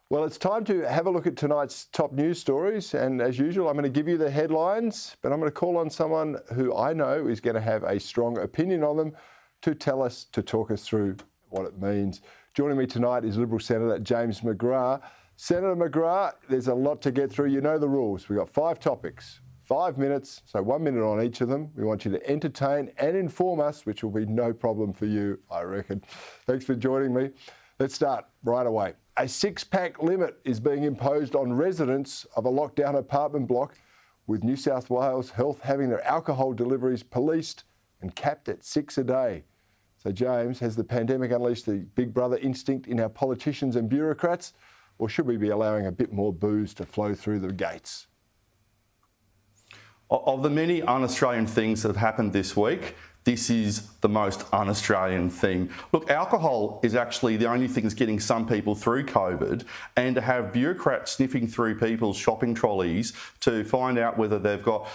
Well, it's time to have a look at tonight's top news stories. And as usual, I'm going to give you the headlines, but I'm going to call on someone who I know is going to have a strong opinion on them to talk us through what it means. Joining me tonight is Liberal Senator James McGrath. Senator McGrath, there's a lot to get through. You know the rules. We've got 5 topics, 5 minutes, so 1 minute on each of them. We want you to entertain and inform us, which will be no problem for you, I reckon. Thanks for joining me. Let's start right away. A 6-pack limit is being imposed on residents of a lockdown apartment block, with New South Wales Health having their alcohol deliveries policed and capped at 6 a day. So, James, has the pandemic unleashed the big brother instinct in our politicians and bureaucrats, or should we be allowing a bit more booze to flow through the gates? Of the many un-Australian things that have happened this week, this is the most un-Australian thing. Look, alcohol is actually the only thing that's getting some people through COVID, and to have bureaucrats sniffing through people's shopping trolleys to find out whether they've got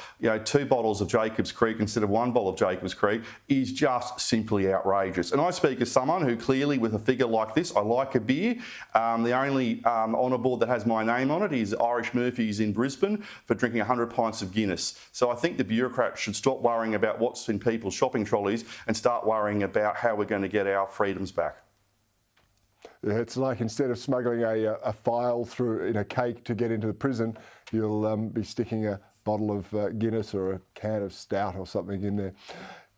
2 bottles of Jacob's Creek instead of 1 bottle of Jacob's Creek is just simply outrageous. And I speak as someone who clearly, with a figure like this, I like a beer. The only honour board that has my name on it is Irish Murphy's in Brisbane for drinking 100 pints of Guinness. So I think the bureaucrats should stop worrying about what's in people's shopping trolleys and start worrying about how we're going to get our freedoms back. Yeah, it's like instead of smuggling a file through in a cake to get into the prison, you'll be sticking a bottle of Guinness or a can of stout or something in there.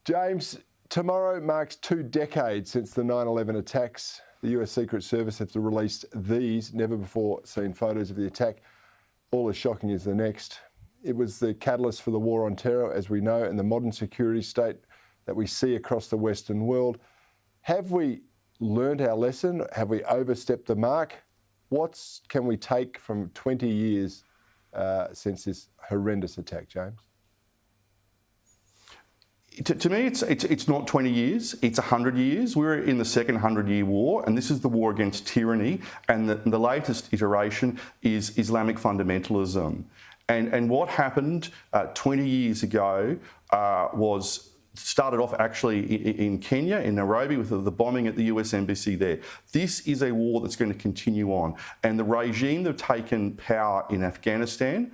James, tomorrow marks 2 decades since the 9/11 attacks. The US Secret Service has released these never-before-seen photos of the attack. All as shocking as the next. It was the catalyst for the war on terror, as we know, and the modern security state that we see across the Western world. Have we learned our lesson? Have we overstepped the mark? What can we take from 20 years since this horrendous attack, James? To me, it's not 20 years, it's 100 years. We're in the second 100-year war, and this is the war against tyranny, and the latest iteration is Islamic fundamentalism. And what happened 20 years ago started off actually in Kenya, in Nairobi, with the bombing at the US Embassy there. This is a war that's going to continue on. And the regime that have taken power in Afghanistan,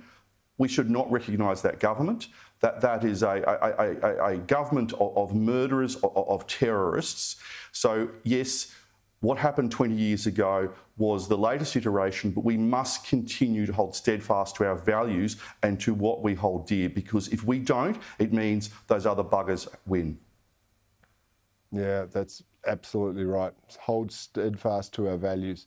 we should not recognise that government. That is a government of murderers, of terrorists. So yes, what happened 20 years ago was the latest iteration, but we must continue to hold steadfast to our values and to what we hold dear, because if we don't, it means those other buggers win. Yeah, that's absolutely right. Hold steadfast to our values.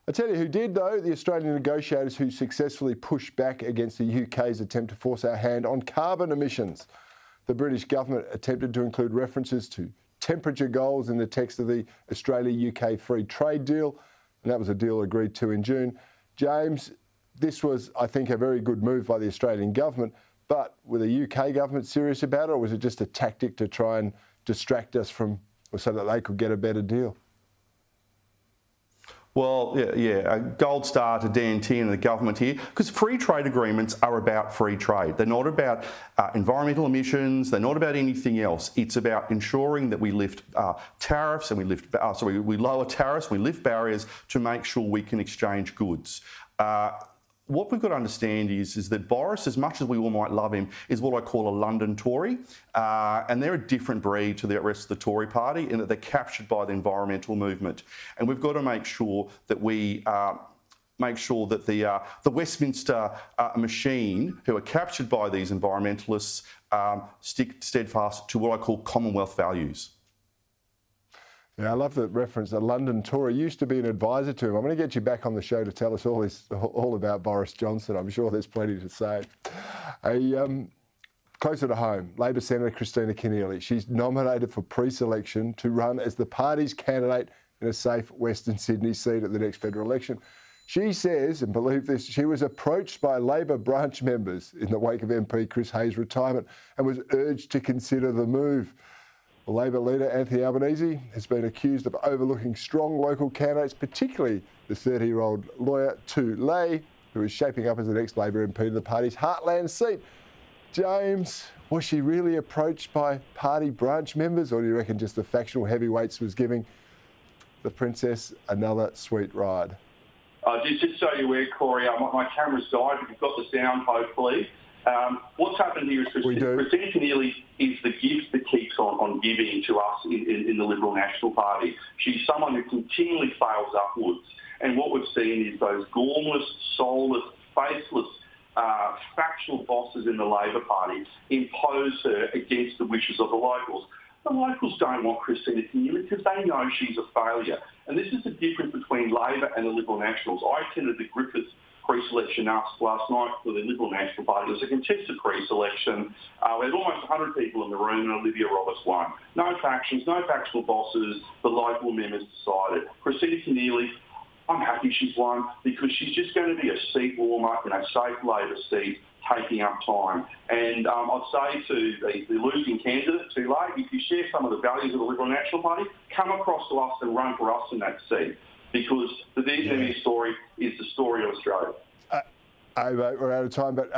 I tell you who did, though, the Australian negotiators who successfully pushed back against the UK's attempt to force our hand on carbon emissions. The British government attempted to include references to temperature goals in the text of the Australia-UK free trade deal, and that was a deal agreed to in June. James, this was, I think, a very good move by the Australian government, but were the UK government serious about it, or was it just a tactic to try and distract us from, or so that they could get a better deal? Well, yeah, a gold star to DNT and the government here, because free trade agreements are about free trade. They're not about environmental emissions. They're not about anything else. It's about ensuring that we lift tariffs and we lower tariffs, we lift barriers to make sure we can exchange goods. What we've got to understand is that Boris, as much as we all might love him, is what I call a London Tory. And they're a different breed to the rest of the Tory party in that they're captured by the environmental movement. And we've got to make sure that we the Westminster machine, who are captured by these environmentalists, stick steadfast to what I call Commonwealth values. Yeah, I love the reference. A London Tory used to be an advisor to him. I'm going to get you back on the show to tell us all about Boris Johnson. I'm sure there's plenty to say. Closer to home, Labor Senator Christina Keneally. She's nominated for pre-selection to run as the party's candidate in a safe Western Sydney seat at the next federal election. She says, and believe this, she was approached by Labor branch members in the wake of MP Chris Hayes' retirement and was urged to consider the move. Labor leader Anthony Albanese has been accused of overlooking strong local candidates, particularly the 30-year-old lawyer Tu Lei, who is shaping up as the next Labor MP to the party's Heartland seat. James, was she really approached by party branch members, or do you reckon just the factional heavyweights was giving the princess another sweet ride? Just so you're aware, Cory, my camera's died, but you've got the sound, hopefully. What's happened here is Christina Keneally is the gift that keeps on giving to us in the Liberal National Party. She's someone who continually fails upwards. And what we've seen is those gormless, soulless, faceless, factual bosses in the Labor Party impose her against the wishes of the locals. The locals don't want Christina Keneally because they know she's a failure. And this is the difference between Labor and the Liberal Nationals. I attended the Griffith pre-selection last night for the Liberal National Party. It was a contested pre-selection. We had almost 100 people in the room and Olivia Roberts won. No factions, no factional bosses. The local members decided. Christina Keneally, I'm happy she's won because she's just going to be a seat warmer in a safe Labor seat, taking up time. And I'd say to the losing candidate, too late, if you share some of the values of the Liberal National Party, come across to us and run for us in that seat. Because the Vietnamese story is the story of Australia. We're out of time, but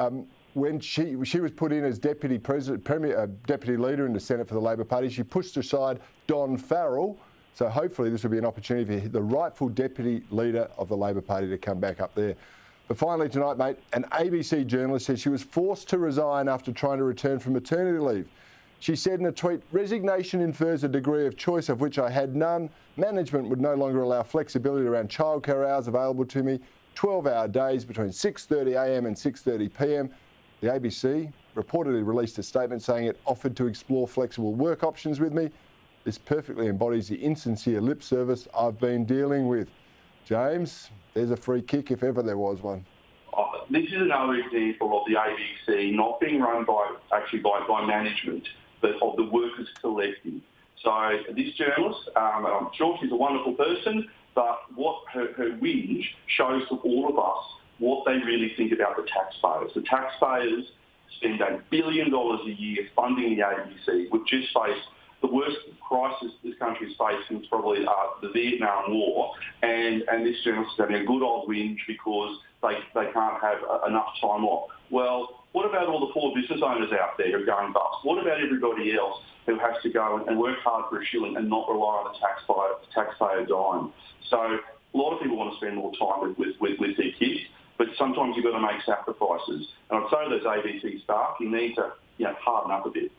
when she was put in as deputy leader in the Senate for the Labor Party, she pushed aside Don Farrell. So hopefully this will be an opportunity for the rightful deputy leader of the Labor Party to come back up there. But finally tonight, mate, an ABC journalist says she was forced to resign after trying to return from maternity leave. She said in a tweet, "Resignation infers a degree of choice of which I had none. Management would no longer allow flexibility around childcare hours available to me, 12-hour days between 6:30 a.m. and 6:30 p.m. The ABC reportedly released a statement saying it offered to explore flexible work options with me. This perfectly embodies the insincere lip service I've been dealing with." James, there's a free kick if ever there was one. This is another example of the ABC not being run by management, but of the workers' collective. So this journalist, I'm sure she's a wonderful person, but what her whinge shows to all of us what they really think about the taxpayers. The taxpayers spend $1 billion a year funding the ABC. We've just faced the worst crisis this country is facing, probably the Vietnam War, and this journalist is having a good old whinge because they can't have enough time off. Well, what about all the poor business owners out there who are going bust? What about everybody else who has to go and work hard for a shilling and not rely on the taxpayer dime? So a lot of people want to spend more time with their kids, but sometimes you've got to make sacrifices. And I'd say to those ABC staff, you need to harden up a bit.